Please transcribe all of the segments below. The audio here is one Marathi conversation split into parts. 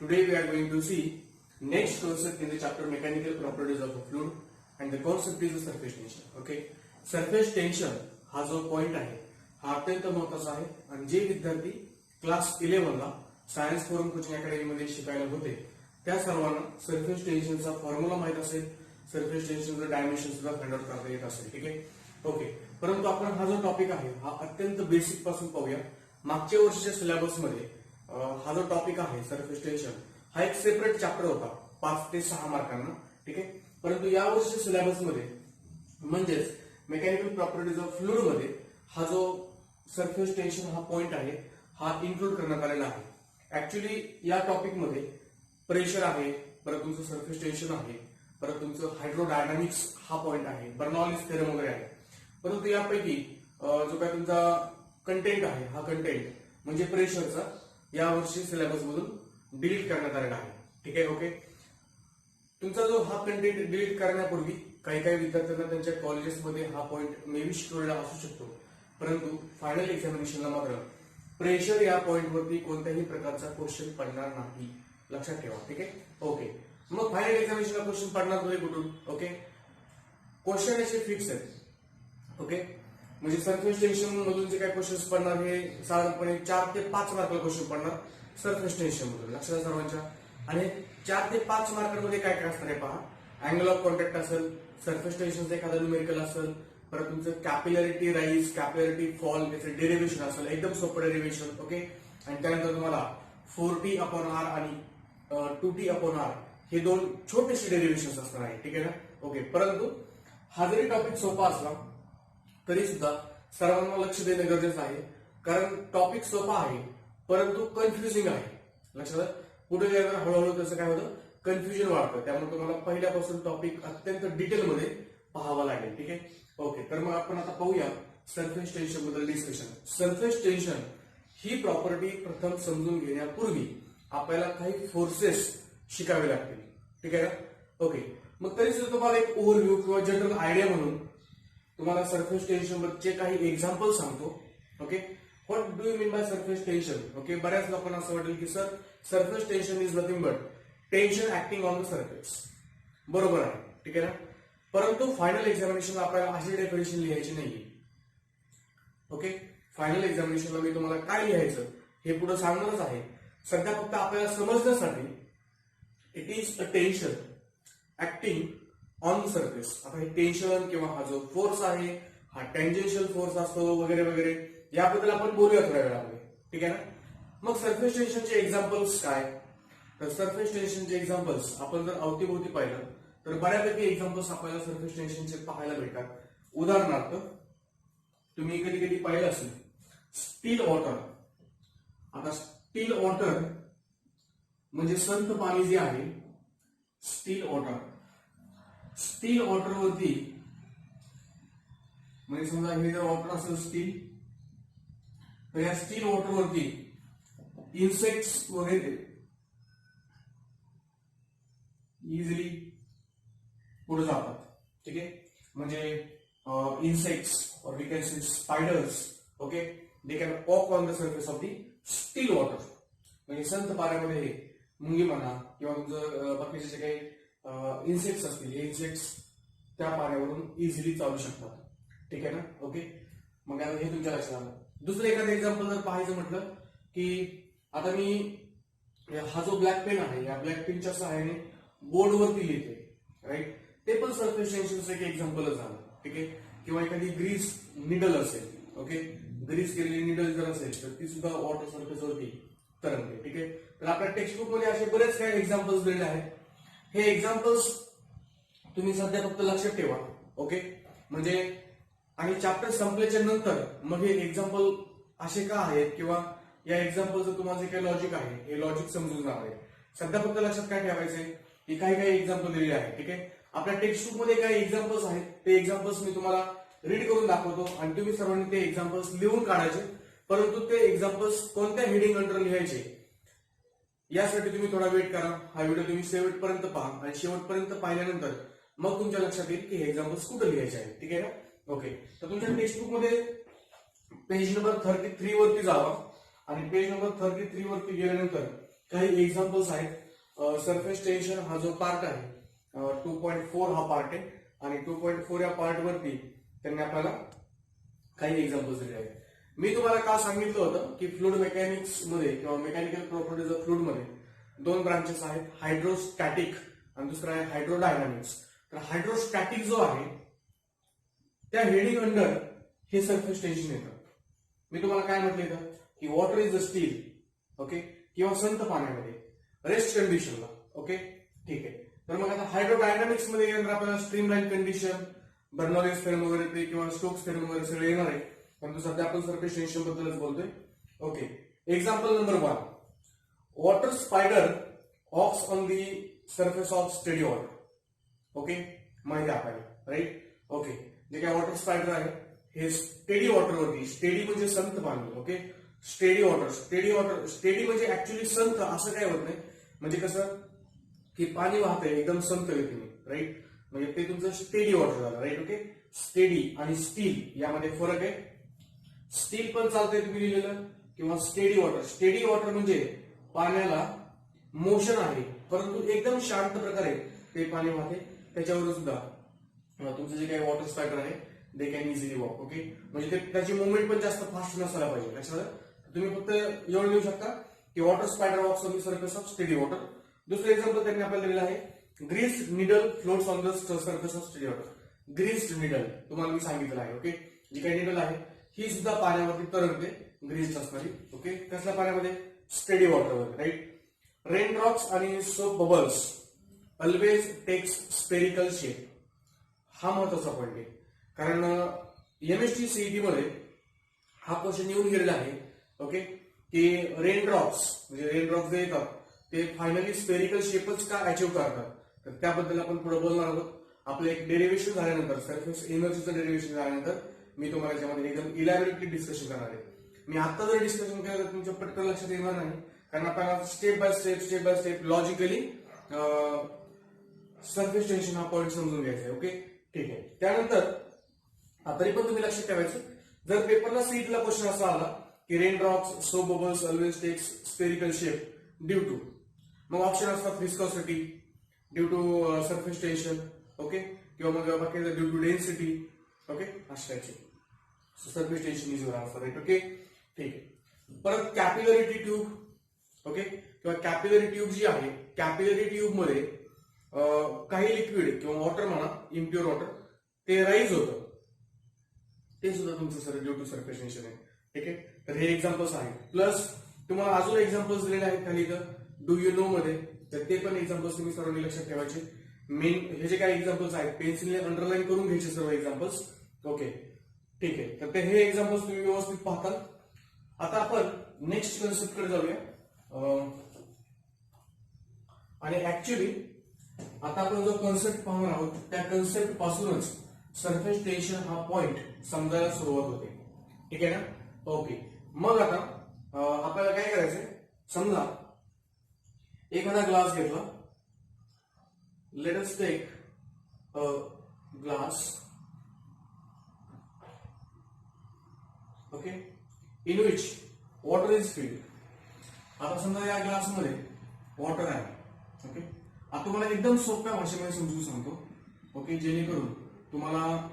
Today we are going to see next concept in the chapter mechanical properties of a fluid and the concept is the surface tension. Okay, surface tension हा जो पॉइंट आहे हा अत्यंत महत्त्वाचा आहे आणि जे विद्यार्थी क्लास 11 ला सायन्स फोरम कोचिंग अकॅडमी मध्ये शिकायला होते त्या सर्वांना सरफेस टेन्शनचा फॉर्म्युला माहित असेल, सरफेस टेन्शनचं डायमेन्शन सुद्धा फाइंड आउट करता येत असेल. ठीक आहे, ओके. परंतु आपण हा जो टॉपिक आहे हा अत्यंत बेसिक पासून पाहूया. मागच्या वर्षीच्या सिलेबस मध्ये हा जो टॉपिक आहे सरफेस टेन्शन हा एक सेपरेट चॅप्टर होता 5 ते 6 मार्कांना. ठीक आहे, परंतु या वर्षीच्या सिलेबस मध्ये म्हणजेच मेकॅनिकल प्रॉपर्टीज ऑफ फ्लुइड मध्ये हा जो सरफेस टेन्शन हा पॉइंट आहे हा इन्क्लूड करण्यात आलेला आहे. ऍक्च्युली या टॉपिक मध्ये प्रेशर आहे, परत तुमचं सरफेस टेन्शन आहे, परत तुमचं हायड्रोडायनामिक्स हा पॉइंट आहे, बर्नॉलिस थेरम वगैरे आहे. परंतु यापैकी जो काय तुमचा कंटेंट आहे हा कंटेंट म्हणजे प्रेशरचा या वर्षी सिलेबस मधून डिलीट करण्यात आलेला आहे. ठीक आहे, ओके. तुमचा जो हा कंटेंट डिलीट करण्यापूर्वी काही काही विद्यार्थ्यांना त्यांच्या कॉलेजेसमध्ये हा पॉइंट मे बी शिकवलेला असू शकतो, परंतु फायनल एक्झामिनेशनला मात्र प्रेशर या पॉइंटवरती कोणत्याही प्रकारचा क्वेश्चन पडणार नाही, लक्षात ठेवा. ठीक आहे, ओके. मग फायनल एक्झामिनेशनला क्वेश्चन पडणार नाही कुठून? ओके, क्वेश्चन असे फिक्स आहेत. ओके, म्हणजे सरफेस टेन्शन मधून जे काही क्वेश्चन पडणार हे साधारणपणे 4 ते 5 मार्काला क्वेश्चन पडणार सरफेस टेन्शन मधून, लक्षात सर्वांच्या. आणि 4 ते 5 मार्कांमध्ये काय काय असणार आहे पहा. अँगल ऑफ कॉन्टॅक्ट असेल, सरफेस टेन्शनचं एखादं न्यूमेरिकल असेल, परत तुमचं कॅपिलॅरिटी राईज, कॅपिलॅरिटी फॉल याचं डेरिव्हेशन असेल, एकदम सोपं डेरिव्हेशन. ओके, आणि त्यानंतर तुम्हाला 4t अपॉन आर आणि 2t अपॉन आर हे दोन छोटेसे डेरिव्हेशन असणार आहे. ठीक आहे ना, ओके. परंतु हा जरी टॉपिक सोपा असला तरी सुद्धा सर्वांना लक्ष देणं गरजेचं आहे, कारण टॉपिक सोपा आहे परंतु कन्फ्युजिंग आहे. लक्षात, पुढे गेल्यावर हळूहळू त्याचं काय होतं, कन्फ्युजन वाढतं. त्यामुळे तुम्हाला पहिल्यापासून टॉपिक अत्यंत डिटेलमध्ये पाहावा लागेल. ठीक आहे, ओके. तर मग आपण आता पाहूया सरफेस टेन्शन बद्दल डिस्कशन. सरफेस टेन्शन ही प्रॉपर्टी प्रथम समजून घेण्यापूर्वी आपल्याला काही फोर्सेस शिकावे लागतील. ठीक आहे ना, ओके. मग तरी सुद्धा तुम्हाला एक ओव्हरव्ह्यू किंवा जनरल आयडिया म्हणून तुम्हाला सरफेस टेन्शन बद्दलचे काही एक्झाम्पल सांगतो. Okay, what do you mean by surface tension? Okay, बऱ्याच लोकांना असं वाटेल की sir surface tension is nothing but tension acting on the surface. बरोबर आहे, ठीक आहे ना. परंतु फायनल एक्झामिनेशनला आपल्याला अशी डेफिनेशन लिहायची नाहीये. ओके, फायनल एक्झामिनेशनला मी तुम्हाला काय लिहायचं हे पुढे सांगणारच आहे. सध्या फक्त आपल्याला समजण्यासाठी it is a tension acting on surface. आता हे टेन्शन किंवा हा जो फोर्स आहे हा टेंजेन्शियल फोर्स असतो वगैरे वगैरे याबद्दल आपण बोलूया थोड्या वेळामध्ये. ठीक आहे ना. मग सरफेस टेन्शनचे एक्झाम्पल्स काय? तर सरफेस टेन्शनचे एक्झाम्पल्स आपण जर अवतीभोवती पाहिलं तर बऱ्यापैकी एक्झाम्पल्स आपल्याला सरफेस टेन्शनचे पाहायला भेटतात. उदाहरणार्थ तुम्ही कधी कधी पाहिलं असेल स्टील वॉटर. आता स्टील वॉटर म्हणजे संथ पाणी जे आहे स्टील वॉटर. स्टील वॉटरवरती म्हणजे समजा हे जर वॉटर असेल स्टील, तर या स्टील वॉटरवरती इन्सेक्ट्स वगैरे इझिली पुढे जातात. ठीक आहे, म्हणजे इन्सेक्ट्स और we can say spiders. Okay, they can walk on the surface of the still water. म्हणजे संत पाण्यामध्ये मुंगी म्हणा किंवा तुमचं बाकीचे जे काही इन्सेक्ट्स असतील हे इन्सेक्ट्स त्या पाण्यावरून इझिली चालू शकतात. ठीक आहे ना, ओके. मग हे तुमच्या लक्षात आलं. दुसरं एखादं एक्झाम्पल जर पाहायचं म्हटलं की आता मी हा जो ब्लॅक पेन आहे या ब्लॅक पेनच्या सहाय्याने बोर्डवरती लिहिते, राईट. ते पण सरफेस टेन्शनचं एक एक्झाम्पलच झालं. ठीक आहे, किंवा एखादी ग्रीस निडल असेल. ओके, ग्रीस केलेली निडल जर असेल तर ती सुद्धा वॉटर सरफेसवरती तरंगते. ठीक आहे, तर आपल्या टेक्स्टबुक मध्ये असे बरेच काही एक्झाम्पल्स दिलेले आहेत. हे एक्झाम्पल्स तुम्ही सध्या फक्त लक्षात ठेवा. ओके, म्हणजे आणि चॅप्टर संपल्याच्या नंतर मग हे एक्झाम्पल असे का आहेत किंवा या एक्झाम्पलचं तुम्हाला जे काही लॉजिक आहे हे लॉजिक समजून जाणार आहे. सध्या फक्त लक्षात काय ठेवायचंय की काही काही एक्झाम्पल दिलेले आहेत. ठीक आहे, आपल्या टेक्स्टबुक मध्ये काही एक्झाम्पल्स आहेत ते एक्झाम्पल्स मी तुम्हाला रीड करून दाखवतो आणि तुम्ही सर्वांनी ते एक्झाम्पल्स लिहून काढायचे. परंतु ते एक्झाम्पल्स कोणत्या हेडिंग अंडर लिहायचे यासाठी तुम्ही थोडा वेट करा. हा व्हिडिओ तुम्ही शेवटपर्यंत पहा आणि शेवटपर्यंत पाहिल्यानंतर मग तुमच्या लक्षात येईल की हे एक्झाम्पल्स कुठे लिहायचे आहेत. ठीक आहे ना, ओके. तर तुमच्या टेक्स्टबुक मध्ये पेज नंबर 33 वरती जावा आणि पेज नंबर 33 वरती गेल्यानंतर काही एक्झाम्पल्स आहेत. सरफेस टेन्शन हा जो पार्ट आहे 2.4 हा पार्ट आहे आणि 2.4 या पार्ट वरती त्यांनी आपल्याला काही एक्झाम्पल्स दिले आहेत. मी तुम्हाला का सांगितलं होतं की फ्लुइड मेकॅनिक्स मध्ये किंवा मेकॅनिकल प्रॉपर्टीज ऑफ फ्लुइड मध्ये दोन ब्रांचेस आहेत, हायड्रोस्टॅटिक आणि दुसरा आहे हायड्रोडायनामिक्स. तर हायड्रोस्टॅटिक जो आहे त्या हेडिंग अंडर हे सरफेस टेन्शन येतं. मी तुम्हाला काय म्हटलं इथं की water is the steel, okay, किंवा संत पाण्यामध्ये रेस्ट कंडिशनला, ओके, ठीक आहे. तर मग आता हायड्रोडायनामिक्स मध्ये गेल्यानंतर आपल्याला स्ट्रीमलाईन कंडिशन, बर्नॉलिस थेरम वगैरे ते किंवा स्टोक्स थेरम वगैरे सगळे येणार आहे. परंतु सध्या आपण सरफेस टेन्शन बद्दलच बोलतोय. Okay, example number 1, water spider walks on the surface of steady water. Okay, माहिती आपल्याला, राईट. ओके, जे काय वॉटर स्पायडर आहे हे स्टेडी वॉटरवरती, स्टेडी म्हणजे संत पाणी, ओके, स्टेडी वॉटर, स्टेडी म्हणजे ऍक्च्युली संत असं काय होत नाही, म्हणजे कसं की पाणी वाहतंय एकदम संत गतीने, राईट, म्हणजे ते तुमचं स्टेडी वॉटर झालं, राईट. ओके, स्टेडी आणि स्टील यामध्ये फरक आहे. स्टील पण चालतंय तुम्ही लिहिलेलं किंवा स्टेडी वॉटर. स्टेडी वॉटर म्हणजे पाण्याला मोशन आहे परंतु एकदम शांत प्रकारे ते पाणी वाहते. त्याच्यावर सुद्धा तुमचं जे काही वॉटर स्पायडर आहे they can easily walk. Okay, म्हणजे त्याची मुवमेंट पण जास्त फास्ट नसायला पाहिजे. लक्षात तुम्ही फक्त एवढं लिहू शकता की water spider walks on the surface of steady water. दुसरं एक्झाम्पल त्यांनी आपल्याला दिलेलं आहे, greased needle floats on the surface of steady water. Greased needle तुम्हाला मी सांगितलं आहे, ओके, जी काही निडल आहे ही सुद्धा पाण्यावरती तरंगते, ग्रीस्ड असणारी. ओके, कसल्या पाण्यामध्ये? स्टेडी वॉटरवर, राईट. रेन ड्रॉप्स आणि soap bubbles always takes spherical shape. हा महत्वाचा पॉईंट आहे कारण एमएसटी सीईटी मध्ये हा क्वेश्चन येऊन गेलेला आहे. ओके, की रेन ड्रॉप्स म्हणजे रेन ड्रॉप्स जे येतात ते फायनली स्पेरिकल शेपच का अचीव्ह करतात, तर त्याबद्दल आपण पुढे बोलणार आहोत. आपलं एक डेरिव्हेशन झाल्यानंतर, सरफेस एनर्जीचं डेरिव्हेशन झाल्यानंतर मी तुम्हाला याच्यामध्ये एकदम इलॅबोरेटली डिस्कशन करणार आहे. मी आता जर डिस्कशन केलं तर तुमच्या पटकन लक्षात येणार नाही कारण आपल्याला step by step logically surface tension हा पॉईंट समजून घ्यायचा आहे. ओके, ठीक आहे. त्यानंतर तरी पण तुम्ही लक्षात ठेवायचं, जर पेपरला सीईटीला क्वेश्चन असा आला की rain drops soap bubbles always takes spherical shape due to, मग ऑप्शन असतात viscosity, due to surface tension, okay, किंवा मग बाकी ड्यू टू डेन्सिटी, ओके, अशा टाईपचे सरफेस टेन्शन इज असतात, राईट. ओके, ठीक आहे. परत कॅपिलरी ट्यूब, ओके, किंवा कॅपिलरी ट्यूब जी आहे, कॅपिलरी ट्यूब मध्ये काही लिक्विड किंवा वॉटर म्हणा, इम्प्युअर वॉटर, ते राईज होतं, ते सुद्धा तुमचं sir due to surface tension आहे. ठीक आहे, तर हे एक्झाम्पल्स आहेत. प्लस तुम्हाला अजून एक्झाम्पल्स दिलेले आहेत खाली इथं डू यू नो मध्ये, तर ते पण एक्झाम्पल्स तुम्ही सर्वांनी लक्षात ठेवायचे. मेन हे जे काही एक्झाम्पल्स आहेत पेन्सिलने अंडरलाईन करून घ्यायचे सर्व एक्झाम्पल्स. ओके, ठीक आहे. तर ते हे एक्झाम्पल्स तुम्ही व्यवस्थित पाहताल. आता आपण नेक्स्ट कन्सेप्ट कडे जाऊया. आणि ऍक्च्युली आता आपण जो कन्सेप्ट पाहणार आहोत त्या कन्सेप्ट पासूनच सरफेस टेन्शन हा पॉइंट समजायला सुरुवात होते. ठीक आहे ना? ओके, मग आता आपल्याला काय करायचंय, समजा एखादा ग्लास घेतला, let us take a glass, okay, in which water is filled. आता समजा या ग्लासमध्ये वॉटर आहे. ओके, आता तुम्हाला एकदम सोप्या भाषेमध्ये समजून सांगतो, ओके, जेणेकरून तुम्हाला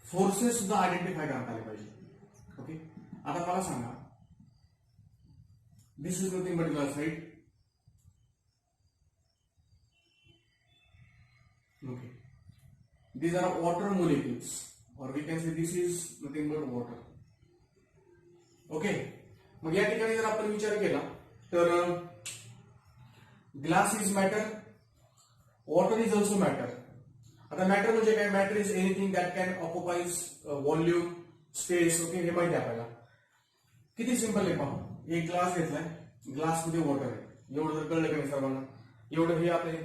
फोर्सेस सुद्धा आयडेंटिफाय करता आले पाहिजे. ओके, आता मला सांगा, this is nothing but glass, right. Okay, these are water molecules or we can say this is nothing but water. Okay, मग या ठिकाणी जर आपण विचार केला तर glass is matter, water is also matter. आता मॅटर म्हणजे काय? Matter is anything that can occupies volume, space. Okay, हे माहिती आपल्याला. किती सिंपल आहे पहा, एक ग्लास घेतलाय, ग्लास मध्ये वॉटर आहे, एवढं जर कळलं का नाही सर्वांना, एवढं हे आपले.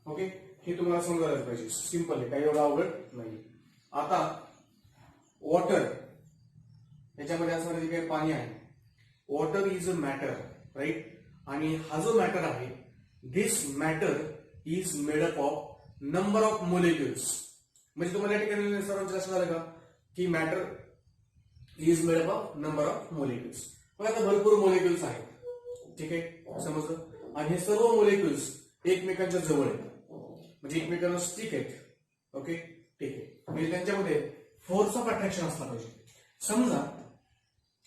ओके, हे तुम्हाला समजायलाच पाहिजे, सिंपल आहे, काही एवढं अवघड नाही. आता वॉटर, याच्यामध्ये असणारे जे काही पाणी आहे, water is a matter, right. आणि हा जो मॅटर आहे, this matter is made up of number of molecules. म्हणजे तुम्हाला या ठिकाणी सर्वांचं लक्षात आलं का की matter is made up of number of molecules. मग आता भरपूर मोलेक्युल्स आहेत. ठीक आहे, समजलं. आणि हे सर्व मोलेक्युल्स एकमेकांच्या जवळ आहेत, म्हणजे एकमेकांना स्टिक आहेत. ओके, ठीक आहे. म्हणजे त्यांच्यामध्ये फोर्स ऑफ अट्रॅक्शन असला पाहिजे. समजा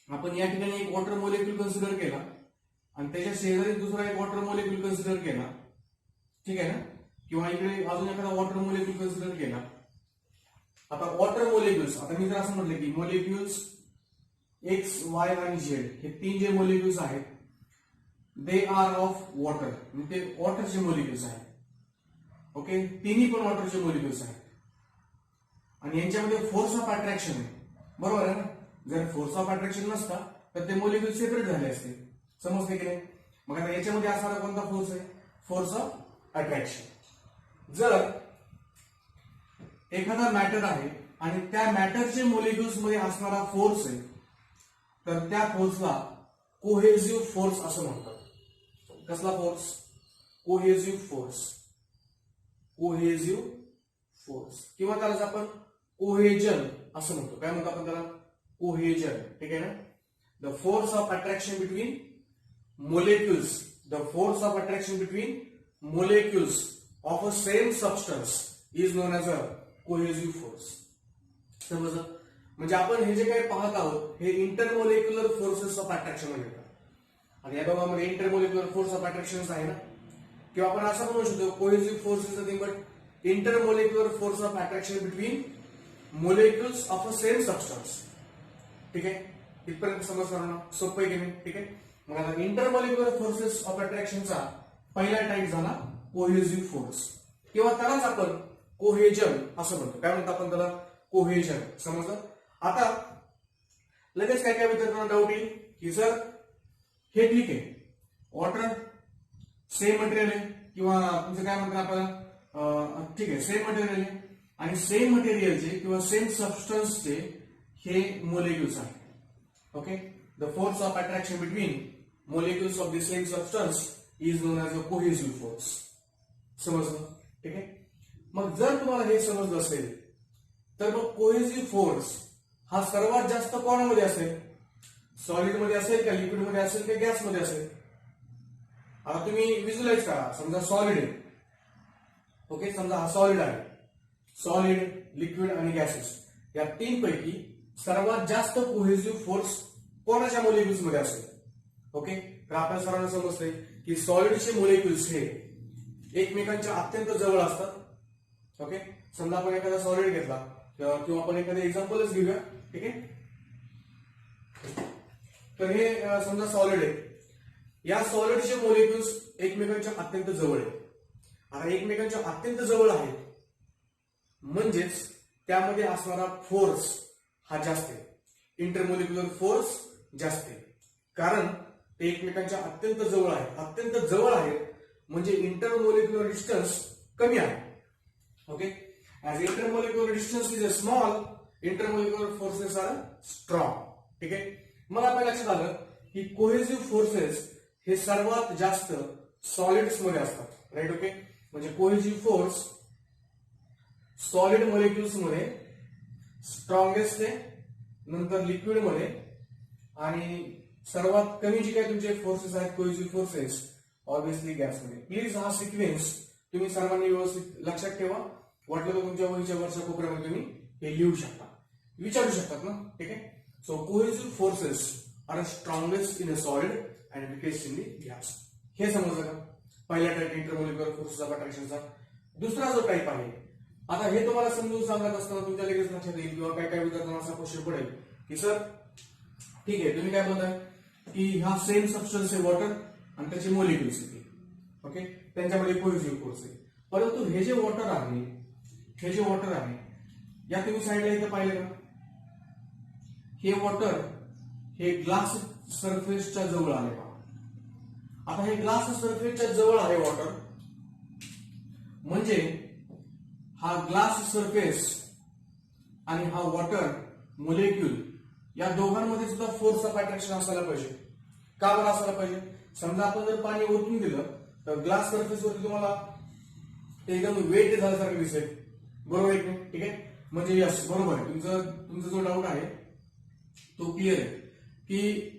आपण या ठिकाणी एक वॉटर मोलेक्युल कन्सिडर केला आणि त्याच्या शेजारी दुसरा एक वॉटर मोलेक्युल कन्सिडर केला, ठीक आहे ना, किंवा इकडे अजून एखादा वॉटर मोलेक्युल कन्सिडर केला. आता वॉटर मोलेक्युल्स, आता मी जर असं म्हटलं की मोलेक्युल्स एक्स, वाय आणि झेड हे तीन जे मोलेक्युल्स आहेत दे आर ऑफ वॉटर, म्हणजे ते वॉटरचे मोलेक्युल्स आहेत. ओके, तिन्ही पण वॉटरचे मोलेक्युल्स आहेत आणि यांच्यामध्ये फोर्स ऑफ अट्रॅक्शन आहे, बरोबर आहे ना. जर फोर्स ऑफ अट्रॅक्शन नसता तर ते मोलेक्युल सेपरेट झाले असते, समजते की नाही. मग आता याच्यामध्ये असणारा कोणता फोर्स आहे? Force of attraction. जर एखादा मॅटर आहे आणि त्या मॅटरचे मोलेक्युल्स मध्ये असणारा फोर्स आहे तर त्या फोर्सला कोहेसिव्ह फोर्स असं म्हणतात. कसला force? Cohesive force. Cohesive force किंवा त्यालाच आपण कोहेजन असं म्हणतो. काय म्हणतो आपण त्याला? कोहेजन. ठीक आहे ना. The force of attraction between molecules, the force of attraction between molecules of a same substance is non as a cohesive force. समजलं? म्हणजे आपण हे जे काही पाहत आहोत हे इंटरमोलेक्युलर फोर्सेस ऑफ अट्रॅक्शन मध्ये येतात. आणि या दोघांमध्ये इंटरमोलेक्युलर फोर्स ऑफ अट्रॅक्शन आहे ना, किंवा आपण असं म्हणू शकतो cohesive force is nothing but intermolecular force of attraction between molecules of a same substance. ठीक आहे, इथपर्यंत समजणार ना? सोपं आहे की नाही? ठीक आहे. मग आता इंटरमोलेक्युलर फोर्सेस ऑफ अट्रॅक्शनचा पहिला टाईप झाला कोहेसिव्ह फोर्स, किंवा त्यालाच आपण कोहेजन असं म्हणतो. काय म्हणतो आपण त्याला? कोहेजन. समजलं? आता लगेच काय काय विद्यार्थ्यांना डाऊट येईल की सर हे ठीक आहे, वॉटर सेम मटेरियल आहे, किंवा तुमचं काय म्हणतात आपल्याला, ठीक आहे सेम मटेरियल आहे आणि सेम मटेरियलचे किंवा सेम सबस्टन्सचे हे मोलेक्युल्स आहेत. Okay, the force of attraction between molecules of the same substance is non as a cohesive force. समजलं? ठीक आहे. मग जर तुम्हाला हे समजलं असेल तर मग कोहेसिव्ह फोर्स हा सर्वात जास्त कोणामध्ये असेल? सॉलिड मध्ये असेल का लिक्विड मध्ये असेल का गॅस मध्ये असेल? आता तुम्ही व्हिज्युअलाइज करा. समजा सॉलिड आहे. ओके, समजा हा सॉलिड आहे. सॉलिड, लिक्विड आणि गॅसेस या तीन पैकी सर्वात जास्त कोहेसिव्ह फोर्स कोणाच्या मोलेक्युल्स मध्ये असेल? ओके, तर आपल्या सर्वांना समजतंय की सॉलिडचे मोलेक्युल्स हे एकमेकांच्या अत्यंत जवळ असतात. ओके, समजा आपण एखादा सॉलिड घेतला किंवा आपण एखादं एक्झाम्पलच घेऊया. ठीक आहे, तर हे समजा सॉलिड आहे. या सॉलिडचे मोलेक्युल्स एकमेकांच्या अत्यंत जवळ आहेत. आता एकमेकांच्या अत्यंत जवळ आहेत म्हणजेच त्यामध्ये असणारा फोर्स हा जास्त आहे. इंटरमोलिक्युलर फोर्स जास्त आहे, कारण ते एकमेकांच्या अत्यंत जवळ आहेत. अत्यंत जवळ आहेत म्हणजे इंटरमोलिक्युलर डिस्टन्स कमी आहे. Okay, as intermolecular distance is a small, intermolecular forces are strong. ठीक आहे. मग आपल्या लक्षात आलं की कोहेसिव्ह फोर्सेस हे सर्वात जास्त सॉलिड्स मध्ये असतात. राईट. ओके, म्हणजे कोहेसिव्ह फोर्स सॉलिड मॉलिक्युल्स मध्ये स्ट्रॉंगेस्ट आहे, नंतर लिक्विड मध्ये, आणि सर्वात कमी जे काही तुमचे फोर्सेस आहेत कोहेसिव्ह फोर्सेस ऑब्विसली गॅसमध्ये. प्लीज हा सिक्वेन्स तुम्ही सर्वांनी व्यवस्थित लक्षात ठेवा. वाटलं तर तुमच्या वहीच्या वरच्या कोपऱ्यामध्ये तुम्ही हे लिहू शकता, विचारू शकतात ना. ठीक आहे. So cohesive forces are strongest in a solid and weakest in the gas. हे समजलं का? पहिला टाईप इंटरमोलिक्युलर फोर्सेस ऑफ अट्रॅक्शनचा. दुसरा जो टाईप आहे, आता हे तुम्हाला समजून सांगत असताना तुमच्या लगेच लक्षात येईल किंवा काय काय विद्यार्थ्यांना असा क्वेश्चन पडेल की सर ठीक आहे तुम्ही काय बोलताय की हा सेम सबस्टन्स आहे वॉटर आणि त्याचे मोलिक्युल्स आहेत. ओके, त्यांच्यामध्ये कोहेसिव्ह फोर्स आहे. परंतु हे जे वॉटर आहे, हे जे वॉटर आहे या तुम्ही साईडला इथं पाहिलं का? हे वॉटर हे ग्लास सरफेसच्या जवळ आले पहा. आता हे ग्लास सरफेसच्या जवळ आहे वॉटर, म्हणजे हा ग्लास सरफेस आणि हा वॉटर मोलेक्युल या दोघांमध्ये सुद्धा फोर्स ऑफ अट्रॅक्शन असायला पाहिजे. का बरं असायला पाहिजे? समजा आपण जर पाणी ओतून दिलं तर ग्लास सरफेसवरती तुम्हाला एकदम वेट झाल्यासारखं दिसेल, बरोबर आहे की? ठीक आहे, म्हणजे यस बरोबर आहे. तुमचा जो डाऊट आहे तो क्लिअर आहे की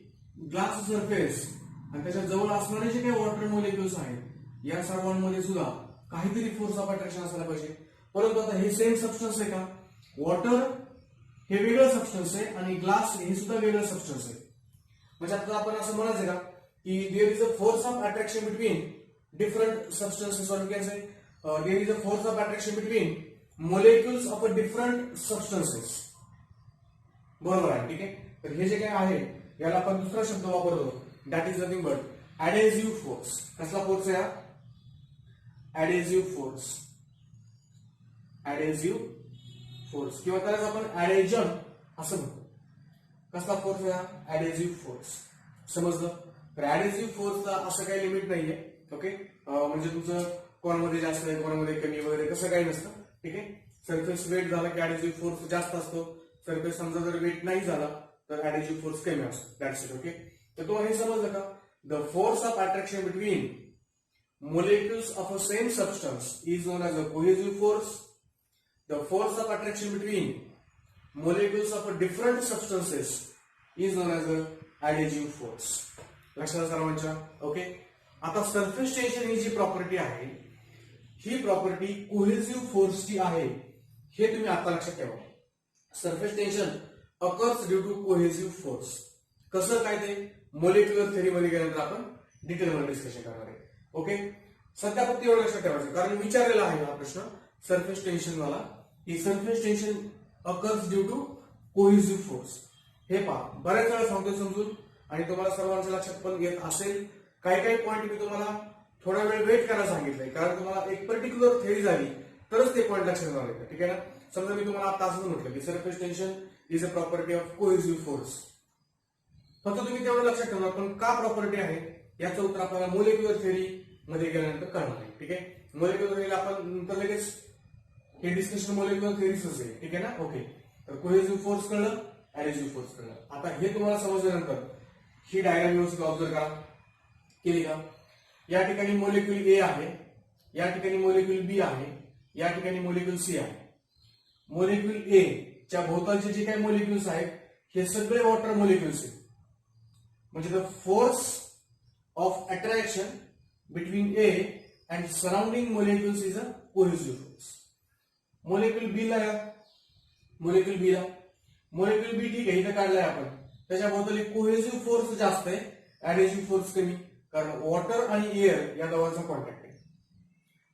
ग्लास सरफेस आणि त्याच्या जवळ असणारे जे काही वॉटर मोलिक्युल्स आहेत या सर्वांमध्ये सुद्धा काहीतरी फोर्स ऑफ अट्रॅक्शन असायला पाहिजे. परंतु आता हे सेम सबस्टन्स आहे का? वॉटर हे वेगळं सबस्टन्स आहे आणि ग्लास हे सुद्धा वेगळं सबस्टन्स आहे. म्हणजे आता आपण असं म्हणायचं का की there is a force of attraction between different substances, और can say there is a force of attraction between molecules of a different substances. बरोबर आहे, ठीक आहे. तर हे जे काय आहे याला आपण दुसरा शब्द वापरतो, that is nothing but adhesive force. कसला फोर्स आहे हा? ऍडेझिव्ह फोर्स. ऍडेझिव्ह फोर्स किंवा त्यालाच आपण ऍडेजन असं म्हणतो. कसला फोर्स आहे हा? ऍडेझिव्ह फोर्स. समजलं? तर ऍडेझिव्ह फोर्सला असं काही लिमिट नाहीये. ओके, म्हणजे तुमचं कोणामध्ये जास्त आहे कोणामध्ये कमी वगैरे कसं काही नसतं. ठीक आहे. सरफेस वेट झाला की ऍडेझिव्ह फोर्स जास्त असतो. सरफेस समजा जर वेट नाही झाला तर ऍडेझिव्ह फोर्स कमी असतो. That's it. ओके, तर तुम्हाला हे समजलं का? The force of attraction between molecules of a same substance is known as a cohesive force. The force of attraction between molecules of a different substances is known as a adhesive force. लक्षात सर्वांच्या. ओके, आता सरफेस टेन्शन ही जी प्रॉपर्टी आहे ही प्रॉपर्टी कोहेसिव्ह फोर्सची आहे हे तुम्ही आता लक्षात ठेवा. Surface tension occurs due to cohesive force. कसं काय ते मोलिक्युलर थेअरी मध्ये गेल्यानंतर आपण डिटेलमध्ये डिस्कशन करणार आहे. ओके, सध्या फक्त एवढं लक्षात ठेवायचं कारण विचारलेला आहे हा प्रश्न सरफेस टेन्शन वाला की surface tension occurs due to cohesive force. हे पहा बऱ्याच वेळा सांगतो समजून आणि तुम्हाला सर्वांच्या लक्षात पण येत असेल. काही काही पॉईंट मी तुम्हाला थोडा वेळ वेट करायला सांगितलंय कारण तुम्हाला एक पर्टिक्युलर थेअरी झाली तरच ते पॉईंट लक्षात येणार आहे. ठीक आहे ना. समजा मी तुम्हाला आता असं म्हटलं की surface tension is a property of cohesive force. फक्त तुम्ही तेवढं लक्षात ठेवा पण का प्रॉपर्टी आहे याचं उत्तर आपल्याला मोलिक्युलर थेअरी मध्ये गेल्यानंतर कळणार आहे. ठीक आहे. मोलिक्युलर थेअरी आपण नंतर लगेच हे डिस्कशन मोलिक्युलर थेअरीच आहे. ठीक आहे ना. ओके, तर कोहेसिव्ह फोर्स कळलं, ऍडेझिव्ह फोर्स कळलं. आता हे तुम्हाला समजल्यानंतर ही डायग्राम व्यवस्थित ऑब्झर्व करा. केली का? या ठिकाणी मोलिक्युल ए आहे, या ठिकाणी मोलिक्युल बी आहे, या ठिकाणी मोलिक्युल सी आहे. मोलिक्युल ए च्या भोवतालचे जे काही मोलिक्युल्स आहेत हे सगळे वॉटर मोलिक्युल्स आहेत. म्हणजे the force of attraction between A and surrounding molecules is a cohesive force. Molecule B ला मोलिक्युल बी ठीक आहे इथं काढलाय आपण. त्याच्या भोवताली कोहेसिव्ह फोर्स जास्त आहे, ऍडेझिव्ह फोर्स कमी, कारण वॉटर आणि एअर या दोघांचा कॉन्टॅक्ट आहे.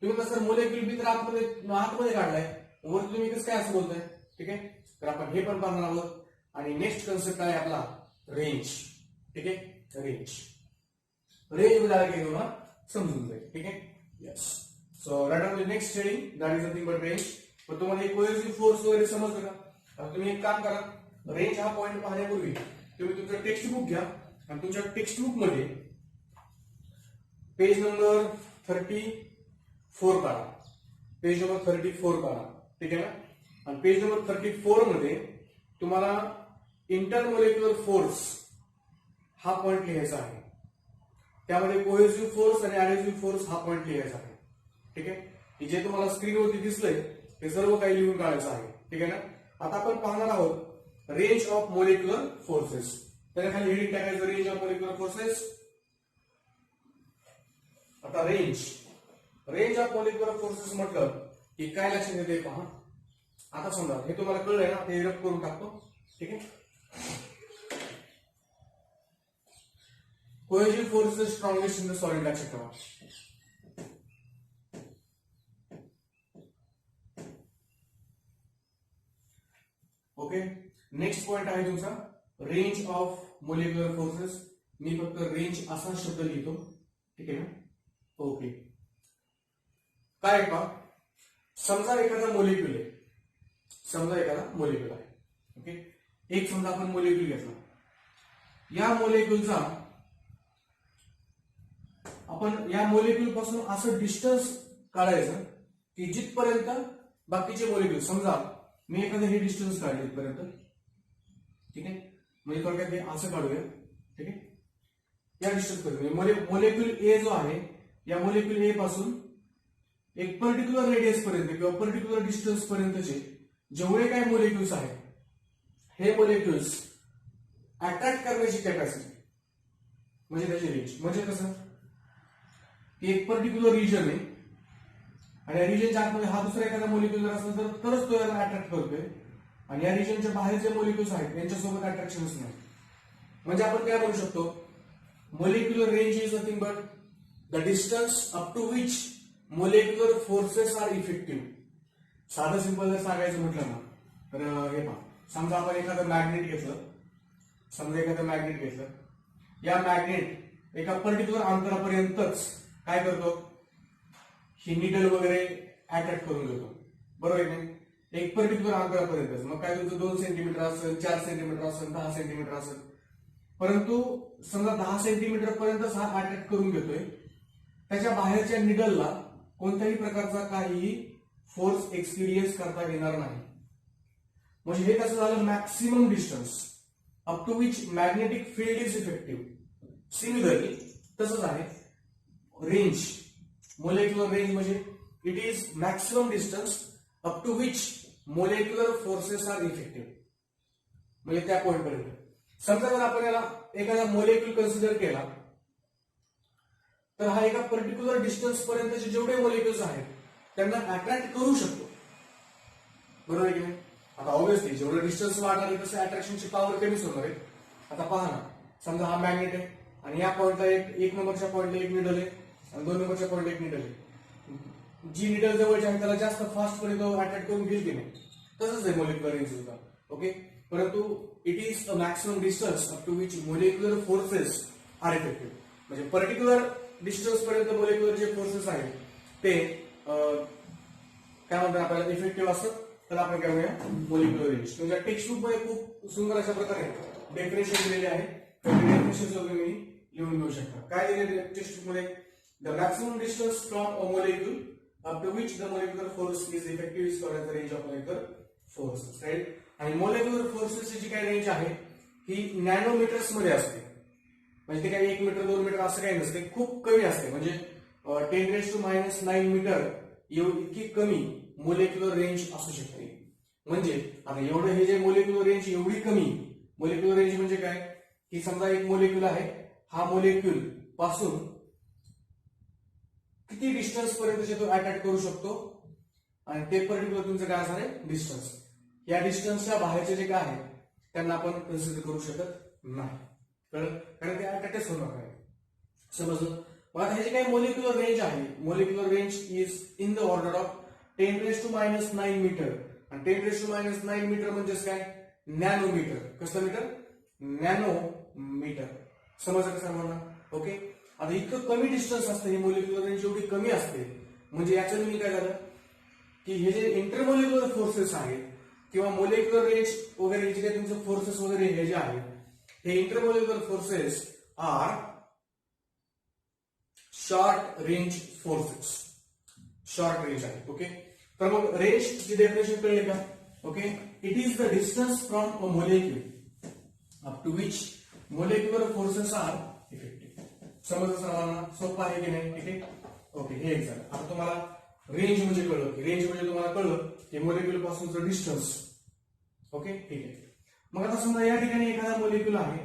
तुम्ही कसं मोलिक्युल बी तर आतमध्ये काढलाय वर तुम्ही कसं काय असं बोलताय. ठीक आहे, तर आपण हे पण पाहणार आहोत. आणि नेक्स्ट कन्सेप्ट आहे आपला रेंज. ठीक आहे, रेंज मध्ये तुम्हाला समजून जाईल. ठीक आहे. Yes, so right on the next heading that is nothing but range. पण तुम्हाला एक कोहेसिव्ह फोर्स वगैरे समजलं का? आता तुम्ही एक काम करा, रेंज हा पॉईंट पाहण्यापूर्वी तुम्ही तुमचं टेक्स्टबुक घ्या आणि तुमच्या टेक्स्टबुक मध्ये पेज नंबर 34 काढा. पेज नंबर 34 काढा. ठीक आहे ना. आणि पेज नंबर 34 मध्ये तुम्हाला इंटरमोलिक्युलर फोर्स हा पॉईंट लिहायचा आहे. त्यामध्ये कोहेसिव्ह फोर्स आणि ऍडेझिव्ह फोर्स हा पॉईंट लिहायचा आहे. ठीक आहे, की जे तुम्हाला स्क्रीनवरती दिसलंय ते सर्व काही लिहून काढायचं आहे. ठीक आहे ना. आता आपण पाहणार आहोत रेंज ऑफ मोलिक्युलर फोर्सेस. त्याच्याखाली हेडिंग टाकायचं रेंज ऑफ मोलिक्युलर फोर्सेस. आता रेंज ऑफ मोलिक्युलर फोर्सेस म्हटलं की काय लक्षात येते पहा. आता समजा हे तुम्हाला कळलंय ना, ते रब करून टाकतो. ठीक आहे. Cohesive force is strongest in the solid. लक्षात ठेवा. ओके, नेक्स्ट पॉइंट आहे तुमचा रेंज ऑफ मोलिक्युलर फोर्सेस. मी फक्त रेंज असा शब्द लिहितो. ठीक आहे ना. ओके, काय का समजा एखादा मोलिक्युल आहे, ओके. एक समजा आपण मोलिक्युल घेतला. या मोलिक्युलचा आपण या मोलिक्युल पासून असं डिस्टन्स काढायचं की जिथपर्यंत बाकीचे मोलिक्युल, समजा मी एखादं हे डिस्टन्स काढले इथपर्यंत. ठीक आहे, म्हणजे थोडक्यात हे असं काढूया. ठीक आहे, या डिस्टन्स पर्यंत मोलिक्युल ए जो आहे या मोलिक्युल ए पासून एक पर्टिक्युलर रेडियस पर्यंत किंवा पर्टिक्युलर डिस्टन्स पर्यंतचे जेवढे काही मोलिक्युल्स आहेत हे मोलिक्युल्स अट्रॅक्ट करण्याची कॅपॅसिटी म्हणजे त्याची रेंज. म्हणजे कसं की एक पर्टिक्युलर रिजन आहे आणि या रिजनच्या आतमध्ये हा दुसरा एखादा मॉलिक्यूल जर असला तरच तो याला अट्रॅक्ट करतोय आणि या रिजनच्या बाहेर जे मॉलिक्युल्स आहेत त्यांच्यासोबत अट्रॅक्शनच नाही. म्हणजे आपण काय म्हणू शकतो, molecular range is nothing but the distance up to which molecular forces are effective. साधं सिंपल जर सांगायचं म्हटलं ना तर हे पहा, समजा आपण एखादं मॅग्नेट घेतलं, या मॅग्नेट एका पर्टिक्युलर अंतरापर्यंतच काय करतो, ही निडल वगैरे अट्रॅक्ट करून घेतो, बरोबर आहे. एक पर्टिक्युलर अंतरापर्यंतच, मग काय तुमचं 2 सेंटीमीटर असेल, 4 सेंटीमीटर असेल, 10 सेंटीमीटर असेल, परंतु समजा 10 सेंटीमीटर पर्यंतच हा अट्रॅक्ट करून घेतोय, त्याच्या बाहेरच्या निडलला कोणत्याही प्रकारचा काही फोर्स एक्सपिरियन्स करता येणार नाही. म्हणजे हे कसं झालं, maximum distance up to which magnetic field is effective. Similarly तसंच आहे रेंज, मोलेक्युलर रेंज म्हणजे it is maximum distance up to which molecular forces are effective. म्हणजे त्या पॉइंट पर्यंत. समजा जर आपण याला एखादा मोलेक्युल कन्सिडर केला तर हा एका पर्टिक्युलर डिस्टन्स पर्यंतचे जेवढे मोलेक्युल्स आहेत त्यांना अट्रॅक्ट करू शकतो, बरोबर आहे की नाही. आता ऑब्व्हियसली जेवढं डिस्टन्स वाढणार आहे तसं अट्रॅक्शनची पॉवर कमीच होणार आहे. आता पहा ना, समजा हा मॅग्नेट आहे आणि या पॉइंटला एक नंबरच्या पॉइंटला एक निडल आहे आणि 2 नंबरच्या पॉइंटला एक निडल आहे. जी निडल जवळची आहे त्याला जास्त फास्टपणे तो अट्रॅक्ट करून घेईल की नाही, तसंच आहे मोलेक्युलर रेंज सुद्धा. ओके, परंतु it is a maximum distance up to which molecular forces are effective. म्हणजे पर्टिक्युलर डिस्टन्स पर्यंत मोलेक्युलर जे फोर्सेस आहेत ते काय म्हणतात आपल्याला इफेक्टिव्ह असतात. त्याला आपण काय म्हणूया मोलेक्युलर रेंज. तुमच्या टेक्स्टबुक मध्ये खूप सुंदर अशा प्रकारे डेफिनेशन दिलेले आहे, डेफिनेशन वगैरे लिहून घेऊ शकता. काय दिलेले टेक्स्टबुक मध्ये, the maximum distance from a molecule up to which the molecular force is effective is called the range of molecular forces, right. आणि मोलेक्युलर फोर्सेसची जी काही रेंज आहे ही नॅनोमीटर्स मध्ये असते. म्हणजे ते काही 1 मीटर 2 मीटर असं काही नसते, खूप कमी असते. म्हणजे 10⁻⁹ मीटर इतकी कमी मोलेक्युलर रेंज असू शकते. म्हणजे आता एवढं हे जे मोलेक्युलर रेंज एवढी कमी, मोलेक्युलर रेंज म्हणजे काय की समजा एक मोलेक्युल आहे, हा मोलेक्युल पासून किती डिस्टन्स पर्यंत तो अटॅक करू शकतो आणि ते पर्टिक्युलर तुमचं काय असणार आहे डिस्टन्स. या डिस्टन्सच्या बाहेरचे जे काय आहे त्यांना आपण कन्सिडर करू शकत नाही, कारण ते अटॅकच होणार आहे. समजलं. मग आता हे जे काही मोलेक्युलर रेंज आहे, molecular range is in the order of 10⁻⁹ metre. आणि 10⁻⁹ मीटर म्हणजेच काय, नॅनोमीटर. कसं मीटर, नॅनोमीटर. समजलं का सर्वांना. ओके, आता इतकं कमी डिस्टन्स असतं, ही मोलेक्युलर रेंज एवढी कमी असते, म्हणजे याचं मी काय झालं की हे जे इंटरमोलेक्युलर फोर्सेस आहेत किंवा मोलेक्युलर रेंज वगैरे जे काही तुमचे फोर्सेस वगैरे हे जे आहेत, हे intermolecular forces are short range forces. Short range आहे. ओके, तर मग रेंजची डेफिनेशन कळली का. Okay, it is the distance from a molecule up to which molecular forces are effective. समजलं सर्वांना, सोपं आहे की नाही. ठीक आहे. ओके, हे एक झालं. आता तुम्हाला रेंज म्हणजे कळलं की रेंज म्हणजे तुम्हाला कळलं की मोलेक्युल पासूनचं डिस्टन्स. ओके, ठीक आहे. मग आता समजा या ठिकाणी एखादा मोलेक्युल आहे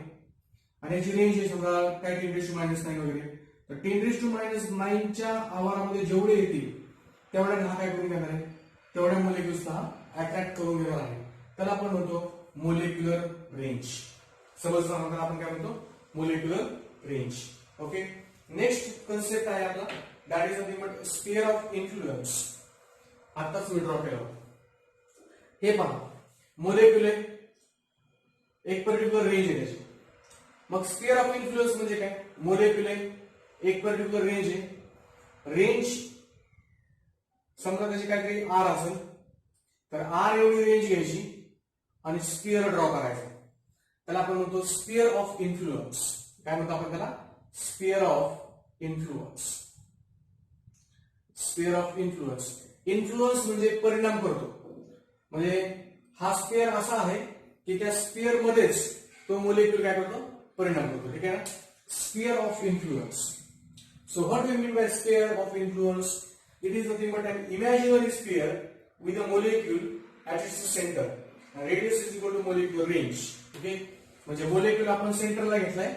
आणि याची रेंज आहे समजा काय 10⁻⁹ वगैरे, तर 10⁻⁹ च्या आवारामध्ये जेवढे येतील तेवढ्या हा काय करून घेणार आहे, तेवढ्या मोलेक्युल्सला अट्रॅक्ट करून घेणार आहे. त्याला आपण म्हणतो मोलेक्युलर रेंज. समजलं आपण काय म्हणतो molecular range. Okay, next concept आहे आपला, that is nothing but sphere of influence. आताच मी ड्रॉ केलं. हे पहा, मोलेक्युल आहे, एक पर्टिक्युलर रेंज आहे त्याची. मग स्फिअर ऑफ इन्फ्लुएन्स म्हणजे काय, मोलेक्युल आहे, एक पर्टिक्युलर रेंज आहे. रेंज समजा त्याची काहीतरी आर असेल तर आर एवढी रेंज घ्यायची आणि स्फिअर ड्रॉ करायचा. त्याला आपण म्हणतो स्फिअर ऑफ इन्फ्लुएन्स. काय म्हणतो आपण त्याला, sphere of influence. Sphere of influence. Influence म्हणजे परिणाम करतो. म्हणजे हा स्फिअर असा आहे की त्या स्फिअर मध्येच तो मोलेक्युल काय करतो, परिणाम करतो. ठीक आहे ना. Sphere of influence. So what do we mean by sphere of influence? It is nothing but an imaginary sphere with a molecule at its center. And radius is equal to molecular range. Okay? म्हणजे मोलेक्युल आपण सेंटरला घेतलाय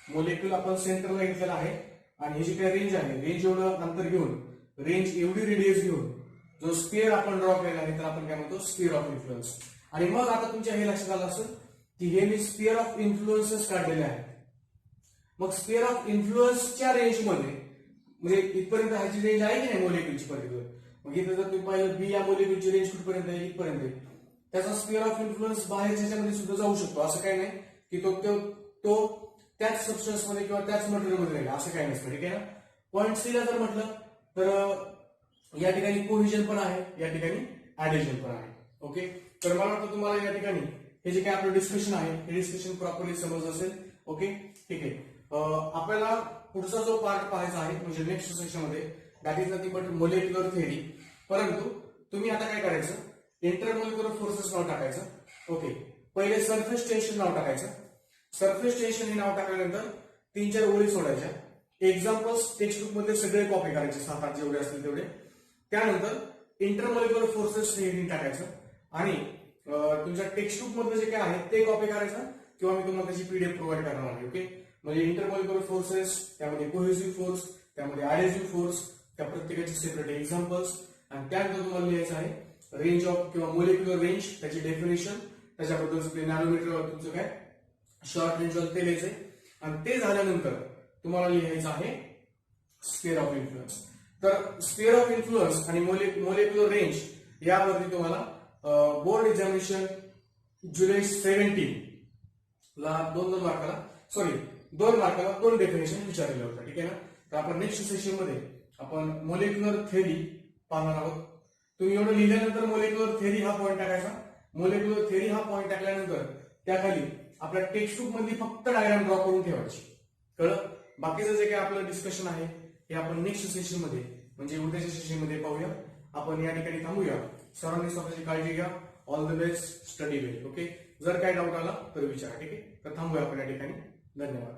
मोलेक्युल आपण सेंटरला घेतलेला आहे आणि ही जी काही रेंज आहे, रेंज एवढं अंतर घेऊन, रेंज एवढी रेडियस घेऊन जो स्पिअर आपण ड्रॉ केला आहे तर आपण काय म्हणतो, स्पिअर ऑफ इन्फ्लुएन्स. आणि मग आता तुमच्या हे लक्षात आलं असेल की हे मी स्पिअर ऑफ इन्फ्लुएन्सेस काढलेले आहेत. मग स्पिअर ऑफ इन्फ्लुएन्सच्या रेंजमध्ये म्हणजे इथपर्यंत ह्याची रेंज आहे की नाही मोलेक्युलची पर्टिक्युलर. मग इथं जर तुम्ही पाहिलं बी या मोलेक्युलची रेंज कुठपर्यंत आहे, इथपर्यंत आहे. त्याचा स्पिअर ऑफ इन्फ्लुएन्स बाहेरच्या ह्याच्यामध्ये सुद्धा जाऊ शकतो. असं काही नाही की तो त्याच सबस्टन्स मध्ये किंवा त्याच मटेरियलमध्ये राहील, असं काही नसतं. ठीक आहे ना. पॉईंट सी ला जर म्हटलं तर या ठिकाणी कोहिजन पण आहे, या ठिकाणी ऍडेजन पण आहे. ओके. तर मला वाटतं तुम्हाला या ठिकाणी हे जे काही आपलं डिस्कशन आहे हे डिस्कशन प्रॉपरली समजलं असेल. ओके. ठीक आहे. आपल्याला पुढचा जो पार्ट पाहायचा आहे म्हणजे नेक्स्ट सेशन मध्ये, that is nothing but molecular theory. परंतु तुम्ही आता काय करायचं, इंटरमोलिक्युलर फोर्सेस नाव टाकायचं. ओके. पहिले सरफेस टेन्शन नाव टाकायचं. सरफेस टेन्शन हे नाव टाकल्यानंतर 3-4 ओळी सोडायच्या. एक्झाम्पल्स टेक्स्टबुक मध्ये सगळे कॉपी करायचे, 7-8 जेवढे असतील तेवढे. त्यानंतर इंटरमोलिक्युलर फोर्सेस हे हेडिंग टाकायचं आणि तुमच्या टेक्स्टबुक मध्ये जे काय आहे ते कॉपी करायचं किंवा मी तुम्हाला त्याची पीडीएफ प्रोव्हाइड करणार आहे. ओके. म्हणजे इंटरमोलिक्युलर फोर्सेस, त्यामध्ये कोहेसिव्ह फोर्स, त्यामध्ये ऍडेसिव्ह फोर्स, त्या प्रत्येकाचे सेपरेट एक्झाम्पल्स आणि त्यानंतर तुम्हाला लिहायचं आहे रेंज ऑफ किंवा मोलेक्युलर रेंज, त्याची डेफिनेशन, त्याच्याबद्दलचं ते नॅनोमीटर तुमचं काय शॉर्ट रेंज ते लिहायचंय. आणि ते झाल्यानंतर तुम्हाला लिहायचं आहे स्पिअर ऑफ इन्फ्लुएन्स. तर स्पिअर ऑफ इन्फ्लुएन्स आणि मोलेक्युलर रेंज यावरती तुम्हाला बोर्ड एक्झामिनेशन जुलै 17 ला 2 मार्काला 2 डेफिनेशन विचारलेलं होतं. ठीक आहे ना. तर आपण नेक्स्ट सेशन मध्ये आपण मोलेक्युलर थेअरी पाहणार आहोत. तुम्ही एवढं लिहिल्यानंतर मोलेक्युलर थेअरी हा पॉईंट टाकायचा. मोलेक्युलर थेअरी हा पॉईंट टाकल्यानंतर त्याखाली आपल्या टेक्स्टबुक मध्ये फक्त डायग्राम ड्रॉ करून ठेवायची. कळलं. बाकीचं जे काही आपलं डिस्कशन आहे हे आपण नेक्स्ट सेशन मध्ये म्हणजे उद्याच्या सेशन मध्ये पाहूया. आपण या ठिकाणी थांबूया. सर्वांनी स्वतःची काळजी घ्या. All the best. Study well. Okay. जर काय डाऊट आला तर विचारा. ठीक आहे. तर थांबूया आपण या ठिकाणी. धन्यवाद.